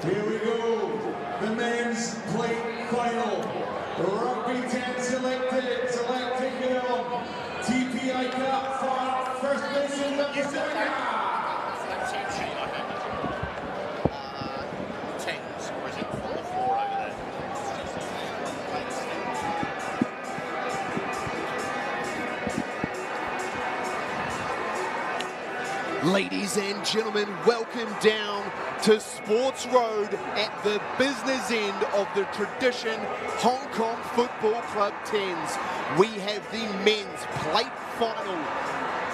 Here we go, the men's plate final. Rugby 10 selected, taking on TP ICAP First Nations of Pasifika. 10s, or is it 4 over there? Ladies and gentlemen, welcome down to Sports Road at the business end of the tradition Hong Kong Football Club 10s. We have the men's plate final,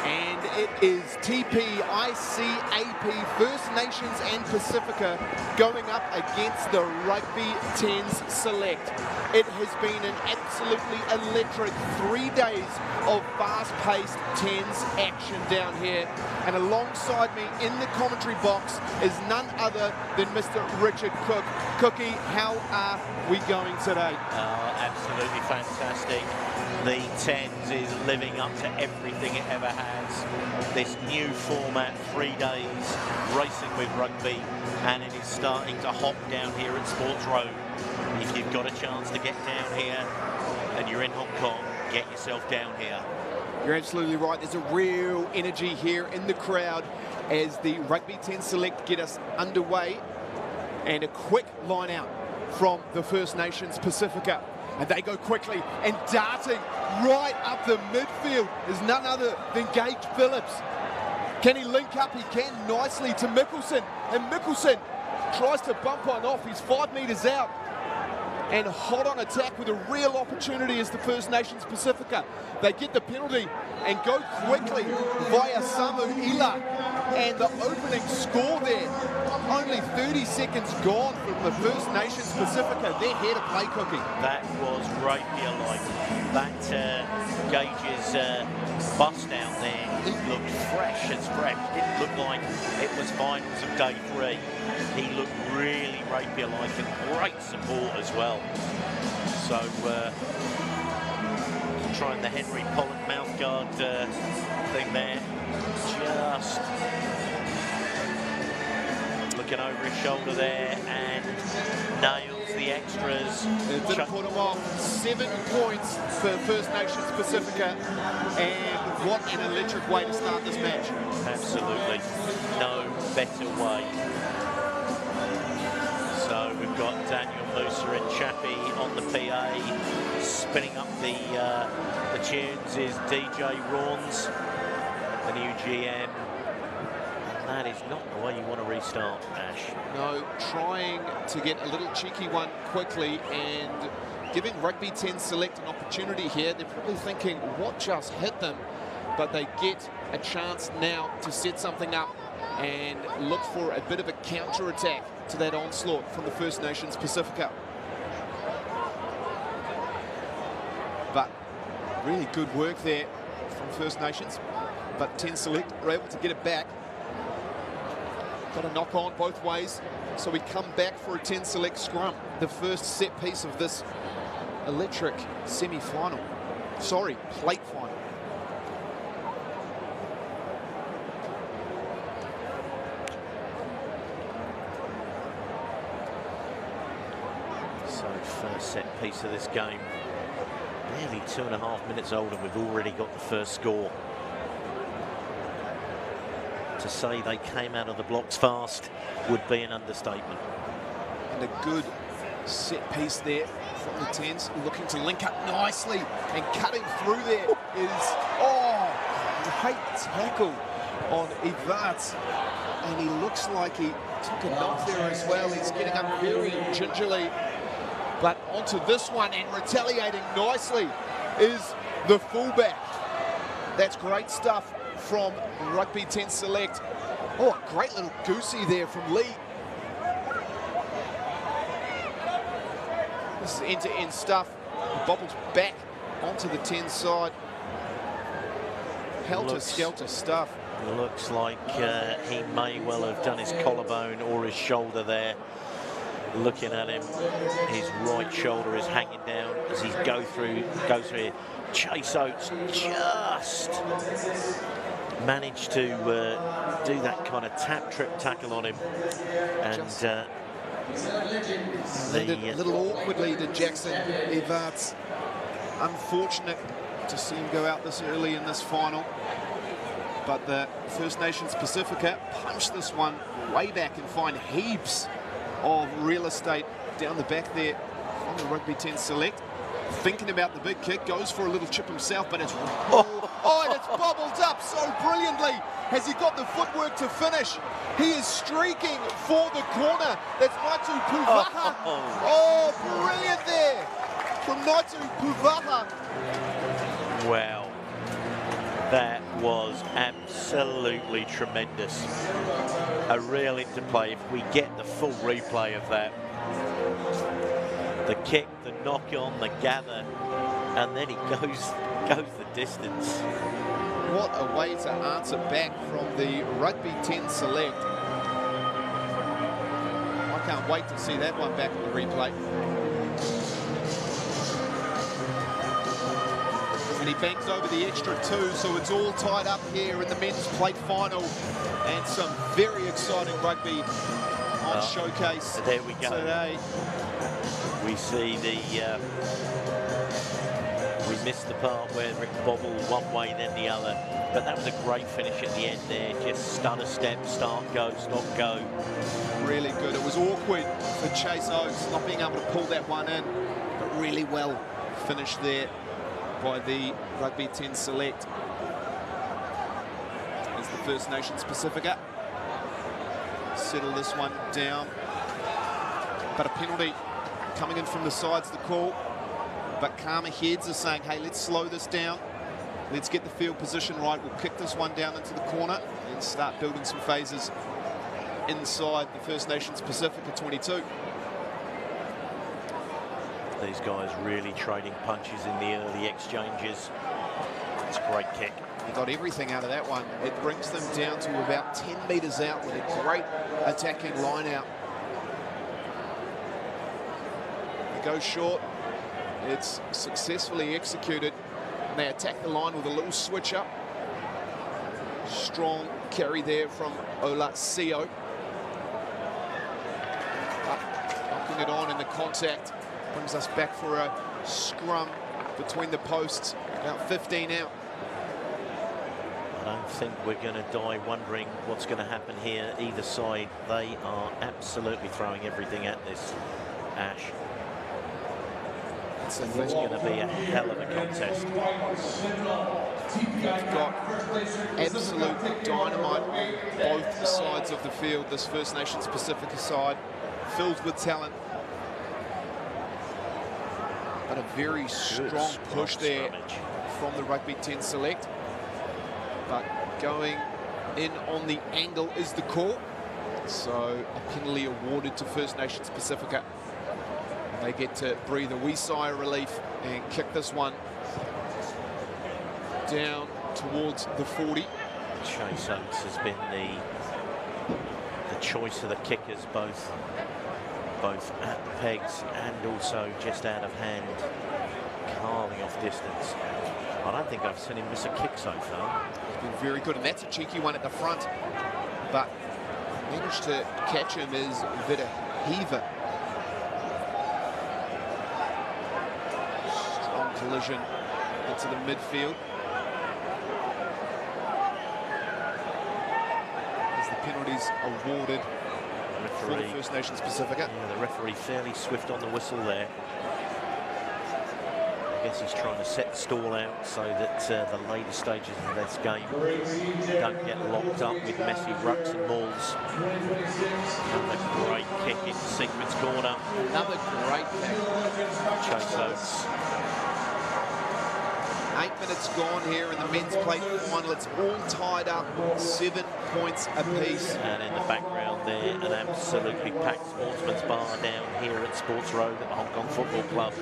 and it is TP, ICAP, First Nations and Pasifika going up against the Rugby 10s Select. It has been an absolutely electric 3 days of fast-paced 10s action down here. And alongside me in the commentary box is none other than Mr. Richard Cook. Cookie, how are we going today? Absolutely fantastic. The 10s is living up to everything it ever has. This new format, 3 days, racing with rugby, and it is starting to hop down here at Sports Road. If you've got a chance to get down here and you're in Hong Kong, get yourself down here. You're absolutely right. There's a real energy here in the crowd as the Rugby 10 Select get us underway. And a quick line out from the First Nations Pasifika. And they go quickly, and darting right up the midfield is none other than Gage Phillips. Can he link up? He can nicely to Mickelson. And Mickelson tries to bump one off. He's 5 metres out. And hot on attack with a real opportunity as the First Nations Pasifika. They get the penalty and go quickly via Samu Ila. And the opening score there, only 30 seconds gone from the First Nations Pasifika. They're here to play, Cookie. That was rapier-like. That Gage's bust out there, it looked fresh as fresh. Didn't look like it was finals of day 3. He looked really rapier-like and great support as well. So, trying the Henry Pollock mouthguard thing there. Just looking over his shoulder there and nails the extras. It didn't put him off. 7 points for First Nations Pasifika, and what an electric way to start this match. Absolutely, no better way. So we've got Daniel Musa and Chappie on the PA. Spinning up the tunes is DJ Rawns, the new GM. That is not the way you want to restart, Ash. No, trying to get a little cheeky one quickly and giving Rugby 10 Select an opportunity here. They're probably thinking, what just hit them? But they get a chance now to set something up and look for a bit of a counter-attack to that onslaught from the First Nations Pasifika. But really good work there from First Nations. But 10 Select are able to get it back. Got a knock on both ways. So we come back for a 10 Select scrum. The first set piece of this electric semi-final. Sorry, plate final. So first set piece of this game. Nearly 2.5 minutes old and we've already got the first score. To say they came out of the blocks fast would be an understatement. And a good set piece there from the 10s, looking to link up nicely, and cutting through there is, oh, great tackle on Ivat. And he looks like he took a knock there as well. He's getting up very gingerly. But onto this one, and retaliating nicely is the fullback. That's great stuff from Rugby 10 Select. Oh, a great little goosey there from Lee. This is end-to-end stuff. He bobbles back onto the 10 side. Helter-skelter stuff. Looks like he may well have done his collarbone or his shoulder there. Looking at him, his right shoulder is hanging down as he goes through. Chase Oates just managed to do that kind of tap trip tackle on him, and Landed a little awkwardly to Jackson Evarts. Unfortunate to see him go out this early in this final. But the First Nations Pasifika punch this one way back and find heaps of real estate down the back there from the Rugby 10 select. Thinking about the big kick, goes for a little chip himself, but it's and it's bobbled up so brilliantly. Has he got the footwork to finish? He is streaking for the corner. That's Naitu Puvaha. Oh, brilliant there from Naitu Puvaha. Wow, that was absolutely tremendous. A real interplay. If we get the full replay of that, the kick, the knock on, the gather, and then he goes the distance. What a way to answer back from the Rugby 10 select. I can't wait to see that one back in the replay. And he bangs over the extra 2, so it's all tied up here in the men's plate final. And some very exciting rugby on showcase there we go. Today. We see we missed the part where Rick bobbled one way then the other, but that was a great finish at the end there. Just stutter step, start, go, stop, go. Really good. It was awkward for Chase Oakes not being able to pull that one in, but really well finished there by the Rugby 10 select. As the First Nations Pasifika settle this one down, but a penalty coming in from the side's the call. But calmer heads are saying, hey, let's slow this down. Let's get the field position right. We'll kick this one down into the corner and start building some phases inside the First Nations Pasifika 22. These guys really trading punches in the early exchanges. It's a great kick. He got everything out of that one. It brings them down to about 10 metres out with a great attacking line out. They go short. It's successfully executed. And they attack the line with a little switch up. Strong carry there from Ola Sio. Knocking it on in the contact. Brings us back for a scrum between the posts. About 15 out. I don't think we're going to die wondering what's going to happen here either side. They are absolutely throwing everything at this, Ash. It's going to be a hell of a contest. You've got absolute dynamite on both sides of the field. This First Nations Pasifika side filled with talent. But a very strong push there from the Rugby 10 select. But going in on the angle is the call. So a penalty awarded to First Nations Pasifika. They get to breathe a wee sigh of relief and kick this one down towards the 40. Chase Oakes has been the choice of the kickers, both at the pegs and also just out of hand, carving off distance. I don't think I've seen him miss a kick so far. He's been very good, and that's a cheeky one at the front, but managed to catch him is Vida Heaver. Strong collision into the midfield. As the penalties awarded for the First Nations Pasifika. Yeah, the referee fairly swift on the whistle there. I guess he's trying to set the stall out so that the later stages of this game don't get locked up with messy rucks and mauls. Another great kick into Sigmund's corner. Another great kick. Chase Oakes. 8 minutes gone here in the men's plate final. It's all tied up, 7 points apiece. And in the background there, an absolutely packed sportsman's bar down here at Sports Road at the Hong Kong Football Club.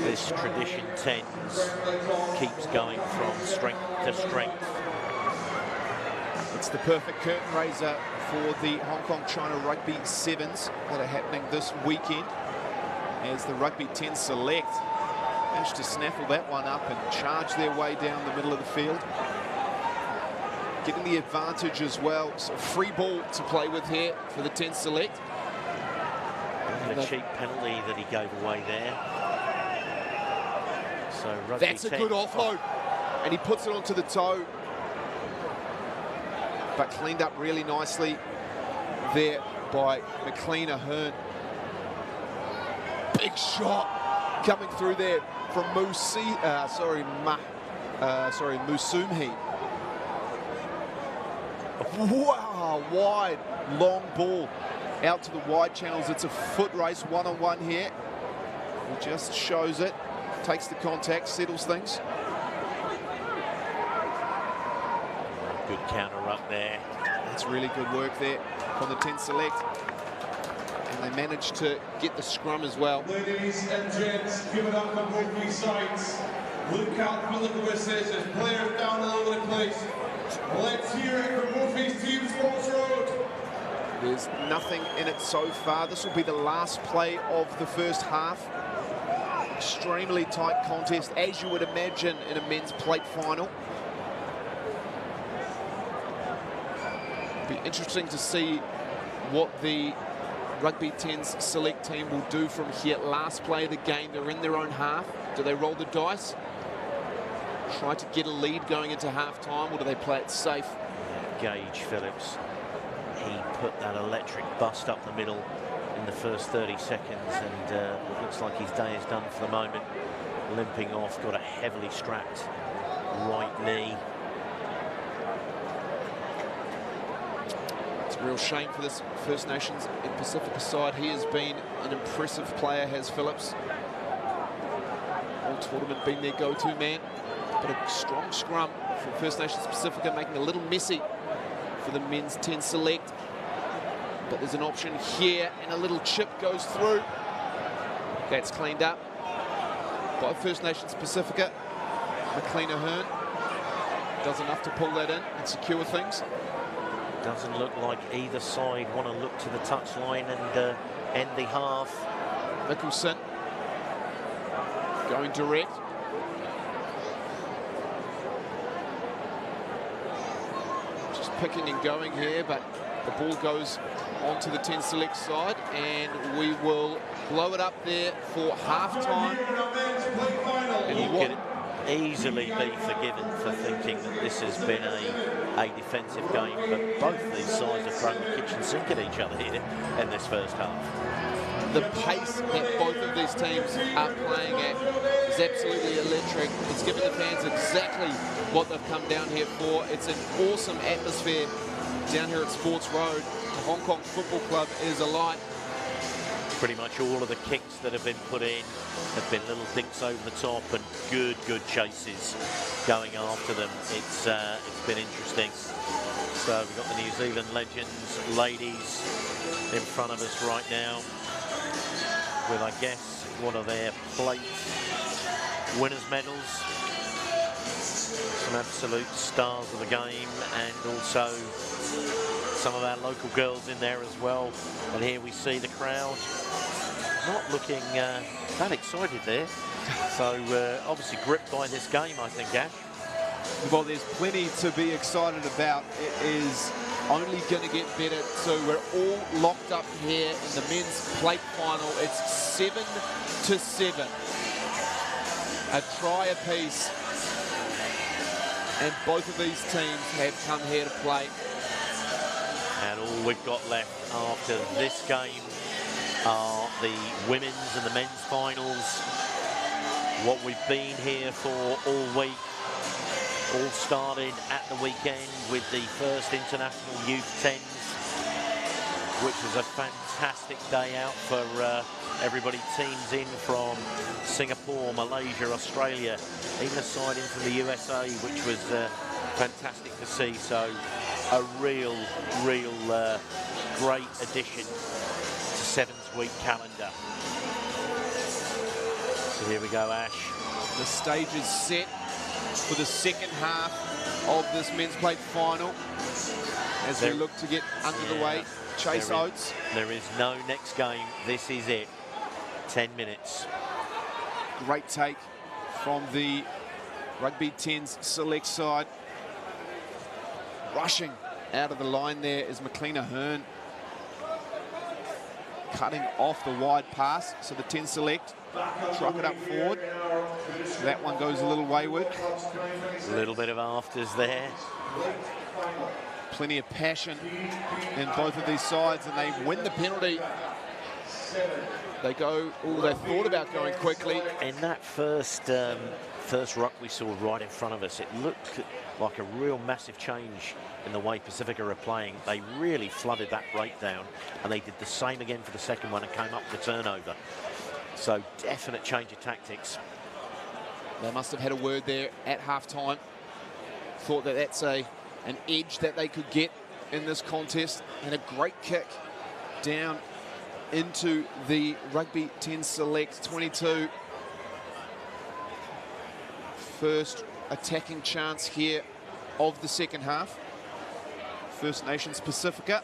This tradition 10s keeps going from strength to strength. It's the perfect curtain raiser for the Hong Kong China Rugby 7s that are happening this weekend, as the Rugby 10 select managed to snaffle that one up and charge their way down the middle of the field. getting the advantage as well. So free ball to play with here for the 10 select. And a cheap penalty that he gave away there. So Rugby That's a 10. good offload. And he puts it onto the toe. But cleaned up really nicely there by McLean Ahern. Big shot coming through there from Musumhi. Wow, wide, long ball out to the wide channels. It's a foot race, one-on-one here. He just shows it, takes the contact, settles things. Good counter up there. That's really good work there from the 10 select. And they managed to get the scrum as well. Ladies and gents, give it up for both these sides. Look out for the verses. There's players down all over the place. Let's hear it for both these teams, Sports Road. There's nothing in it so far. This will be the last play of the first half. Extremely tight contest, as you would imagine in a men's plate final. Be interesting to see what the Rugby 10s select team will do from here. Last play of the game, they're in their own half. Do they roll the dice? Try to get a lead going into half-time, or do they play it safe? Gage Phillips, he put that electric bust up the middle in the first 30 seconds, and it looks like his day is done for the moment. Limping off, got a heavily strapped right knee. It's a real shame for this First Nations and Pasifika side. He has been an impressive player, has Phillips. All tournament been their go-to man. But a strong scrum for First Nations Pasifika, making it a little messy for the men's 10 select. But there's an option here, and a little chip goes through. That's cleaned up by First Nations Pasifika. McLean Ahern does enough to pull that in and secure things. Doesn't look like either side want to look to the touchline and end the half. Mickelson going direct. Just picking and going here, but the ball goes onto the 10 select side, and we will blow it up there for half-time. And you could easily be forgiven for thinking that this has been a defensive game, but both these sides have thrown the kitchen sink at each other here in this first half. The pace that both of these teams are playing at is absolutely electric. It's given the fans exactly what they've come down here for. It's an awesome atmosphere down here at Sports Road. The Hong Kong Football Club is alight. Pretty much all of the kicks that have been put in have been little dinks over the top and good chases going after them. It's been interesting. So we've got the New Zealand legends, ladies, in front of us right now with, I guess, one of their plate winners' medals. Some absolute stars of the game, and also some of our local girls in there as well. And here we see the crowd not looking that excited there. So obviously gripped by this game, I think, Ash. Well, there's plenty to be excited about. It is only going to get better. So we're all locked up here in the men's plate final. It's 7-7. A try apiece. And both of these teams have come here to play. And all we've got left after this game are the women's and the men's finals. What we've been here for all week. All started at the weekend with the first International Youth 10s, which was a fantastic day out for everybody. Teams in from Singapore, Malaysia, Australia, even a side in from the USA, which was fantastic to see. So a real great addition to Sevens week calendar. So here we go, Ash. The stage is set for the second half of this men's plate final as we look to get under the way. Chase Oates. There is no next game. This is it. 10 minutes. Great take from the Rugby 10s select side. rushing out of the line there is McLean Hearn, cutting off the wide pass. So the 10 select truck it up forward. That one goes a little wayward. A little bit of afters there. Plenty of passion in both of these sides, and they win the penalty. They go, oh, they thought about going quickly. In that first ruck we saw right in front of us, it looked like a real massive change in the way Pasifika are playing. They really flooded that breakdown, and they did the same again for the second one and came up with a turnover. So definite change of tactics. They must have had a word there at half-time. Thought that that's an edge that they could get in this contest, and a great kick down into the Rugby 10 Select 22. First attacking chance here of the second half. First Nations Pasifika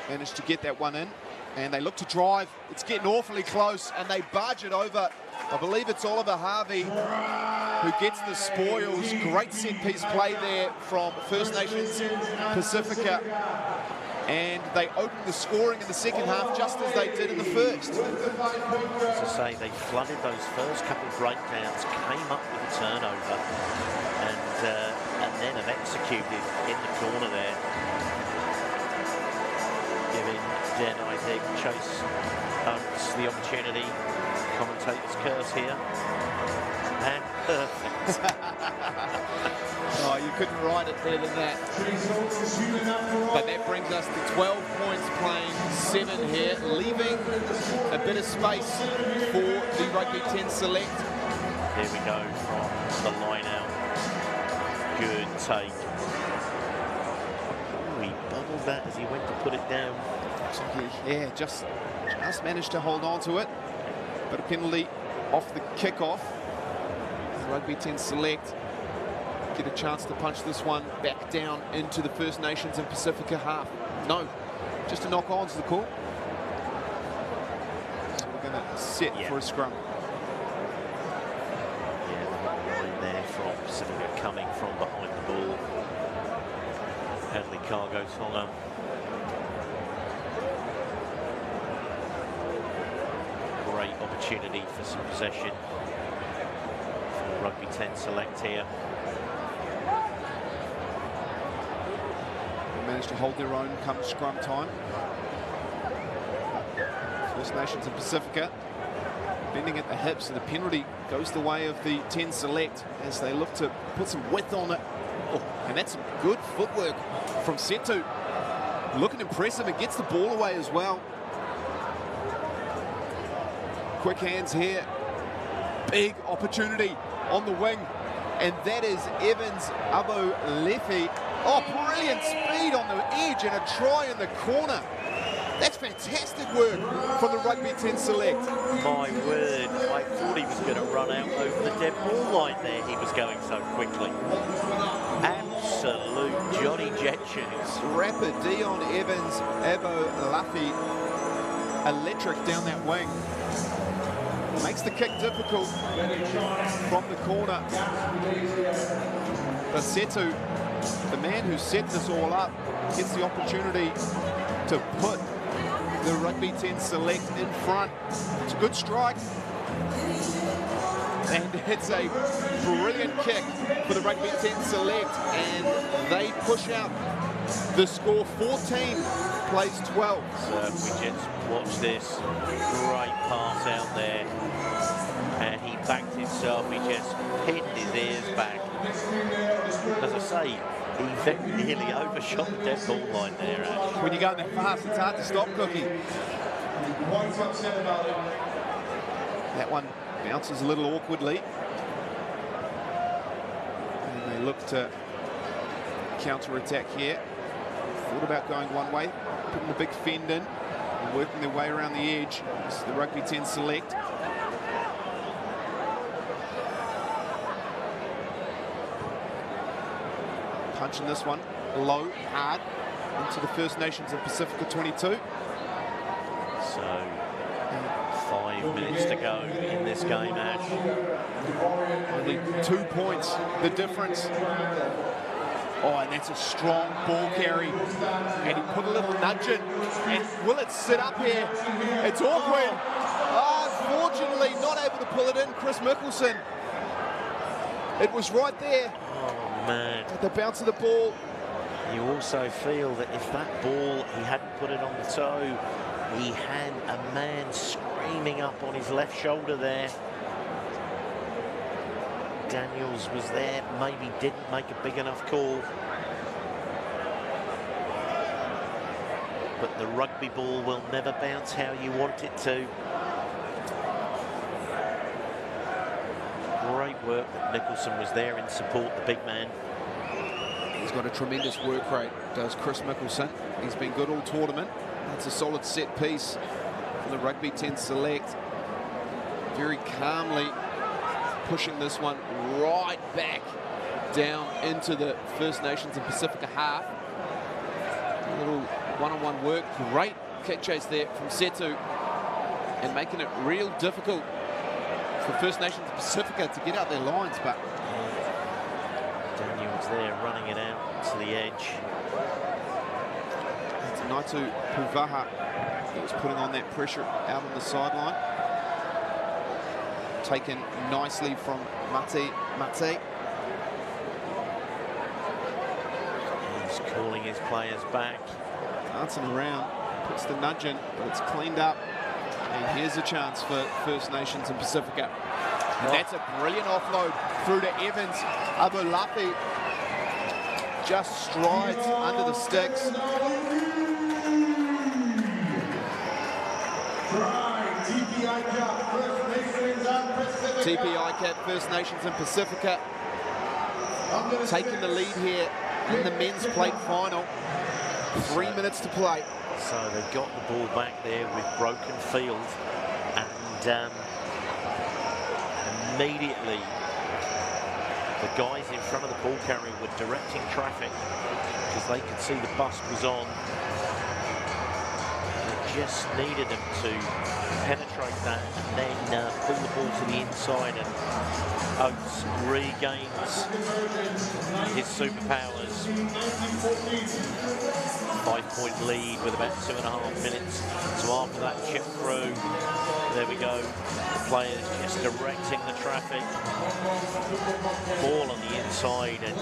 managed to get that one in, and they look to drive. It's getting awfully close, and they barge it over. I believe it's Oliver Harvey who gets the spoils. Great set-piece play there from First Nations Pasifika, and they open the scoring in the second half just as they did in the first. As I say, they flooded those first couple of breakdowns, came up with a turnover, and then have executed in the corner there, giving Den, I think, Chase Oates the opportunity. Commentator's curse here. And perfect. Oh, you couldn't write it better than that. But that brings us to 12 points, playing 7 here, leaving a bit of space for the Rugby 10 Select. Here we go from the line out. Good take. Oh, he bubbled that as he went to put it down. Yeah, just managed to hold on to it. But a penalty off the kickoff. Rugby 10 Select get a chance to punch this one back down into the First Nations and Pasifika half. No, just a knock-on's the call. So we're going to set for a scrum. Yeah, the line there from Pasifika coming from behind the ball. Hadley Cargo Tonga. Great opportunity for some possession for Rugby 10 Select here. They managed to hold their own come scrum time. First Nations and Pasifika bending at the hips, and the penalty goes the way of the 10 Select as they look to put some width on it. Oh, and that's some good footwork from Setu. Looking impressive, it gets the ball away as well. Quick hands here. Big opportunity on the wing. And that is Evans Abo Lefi. Oh, brilliant speed on the edge and a try in the corner. That's fantastic work from the Rugby 10 Select. My word, I thought he was going to run out over the dead ball line there. He was going so quickly. Absolute Johnny Jet shoes. Rapper Dion Evans Abo Lafi. Electric down that wing. Makes the kick difficult from the corner. But Setu, the man who set this all up, gets the opportunity to put the Rugby 10 Select in front. It's a good strike. And it's a brilliant kick for the Rugby 10 Select. And they push out the score. 14 plays 12. So we just watch this great pass out there, and he backed himself. He just pinned his ears back. As I say, he very nearly overshot the dead ball line there, Ash. When you're going that fast, it's hard to stop, Cookie. That one bounces a little awkwardly. And they look to counter-attack here. Thought about going one way, putting the big fend in, and working their way around the edge. This is the Rugby 10 Select. Punching this one low, hard, into the First Nations and Pasifika 22. So 5 minutes to go in this game, Ash. Only 2 points, the difference. Oh, and that's a strong ball carry. And he put a little nudge in. And will it sit up here? It's awkward. Unfortunately, not able to pull it in, Chris Mickelson. It was right there. Oh, man. At the bounce of the ball. You also feel that if that ball, he hadn't put it on the toe, he had a man screaming up on his left shoulder there. Daniels was there, maybe didn't make a big enough call. But the rugby ball will never bounce how you want it to. Great work that Nicholson was there in support, the big man. He's got a tremendous work rate, does Chris Mickelson. He's been good all tournament. That's a solid set piece for the Rugby 10 select. Very calmly pushing this one right back down into the First Nations and Pasifika half. A little one-on-one work. Great kick chase there from Setu, and making it real difficult for First Nations and Pasifika to get out their lines, but Daniels there running it out to the edge. It's Naitu Puvaha that was putting on that pressure out on the sideline. Taken nicely from Mate. He's calling his players back. Dancing around, puts the nudge in, but it's cleaned up. And here's a chance for First Nations and Pasifika. And that's a brilliant offload through to Evans. Abulafi just strides under the sticks. TP ICAP, First Nations and Pasifika taking the lead here in the men's plate final. 3 minutes to play. So they've got the ball back there with broken field, and immediately the guys in front of the ball carrier were directing traffic because they could see the bus was on. They just needed them to penetrate that and then pull the ball to the inside, and Oates regains his superpowers. 5-point lead with about 2.5 minutes. So after that chip through, there we go. The players just directing the traffic. Ball on the inside, and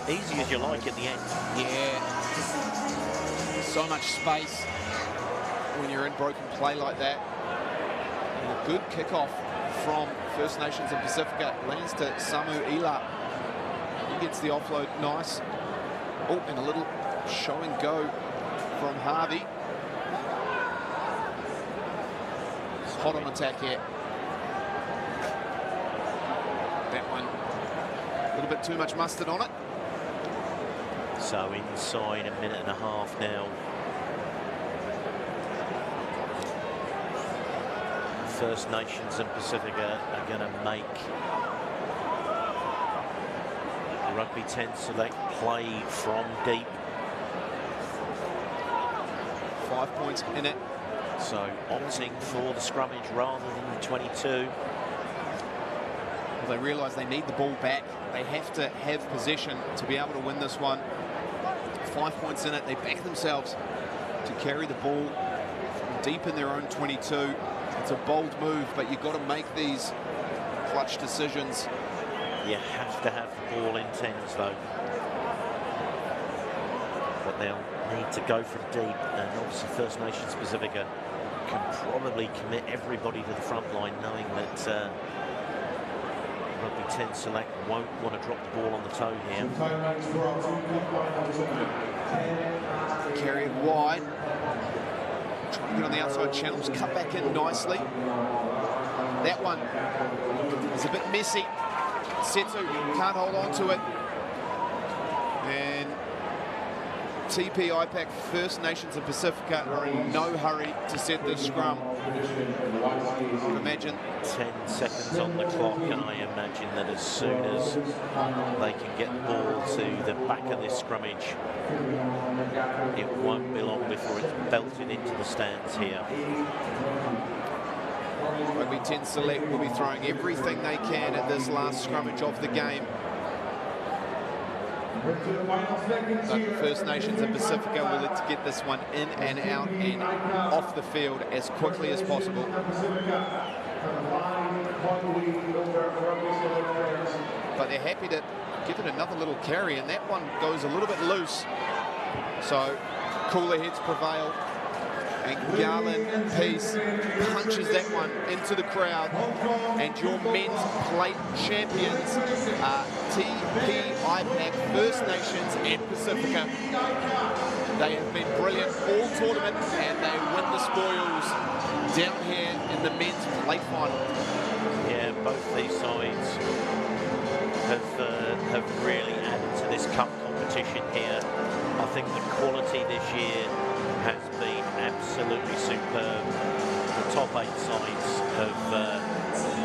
easy as you like at the end. Yeah. So much space when you're in broken play like that. And a good kickoff from First Nations and Pasifika. Lands to Samu Ila. He gets the offload nice. Oh, and a little show and go from Harvey. It's hot on attack here. That one, a little bit too much mustard on it. So inside a minute and a half now. First Nations and Pasifika are going to make Rugby 10 select play from deep. 5 points in it. So opting for the scrummage rather than the 22. Well, they realise they need the ball back. They have to have possession to be able to win this one. 5 points in it. They back themselves to carry the ball from deep in their own 22. It's a bold move, but you've got to make these clutch decisions. You have to have the ball in 10s though. But they'll need to go from deep, and obviously First Nations Pasifika can probably commit everybody to the front line, knowing that Rugby 10 select won't want to drop the ball on the toe here. Carry it wide. Trying to get on the outside channels, cut back in nicely. That one is a bit messy. Setu can't hold on to it. And TP IPAC, First Nations and Pasifika are in no hurry to set this scrum. I would imagine 10 seconds on the clock, and I imagine that as soon as they can get the ball to the back of this scrummage, it won't be long before it's belted into the stands here. Rugby 10 select will be throwing everything they can at this last scrummage of the game. So First Nations and Pasifika will look to get this one in and out and off the field as quickly as possible. But they're happy to give it another little carry, and that one goes a little bit loose. So cooler heads prevail, and Garland Peace punches that one into the crowd. And your men's plate champions are TP ICAP, First Nations and Pasifika. They have been brilliant all tournament, and they win the spoils down here in the men's plate final. Yeah, both these sides have really added to this cup competition here. I think the quality this year has been absolutely superb. The top 8 sides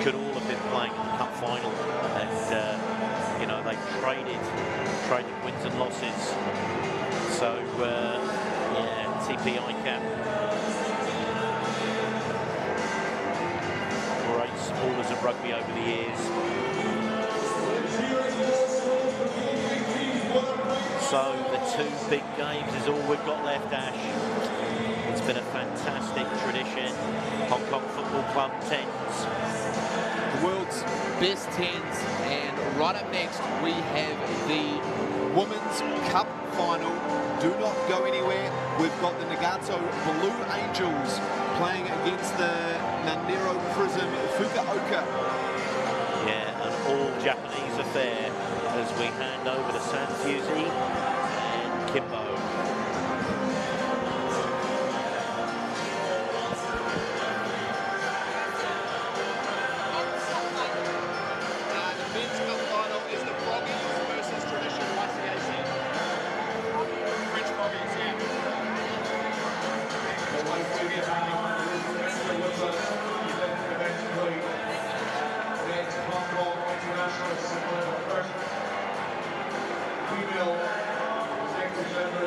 could all have been playing in the cup final, and you know, they traded wins and losses. So yeah, TP ICAP, great supporters of rugby over the years. So the 2 big games is all we've got left, Ash. It's been a fantastic tradition. Hong Kong Football Club 10s. The world's best 10s, and right up next we have the Women's Cup final. Do not go anywhere. We've got the Nagato Blue Angels playing against the Nanero Prism Fukuoka. Yeah, an all-Japanese affair as we hand over to Sanfusi and Kimbo. Female executive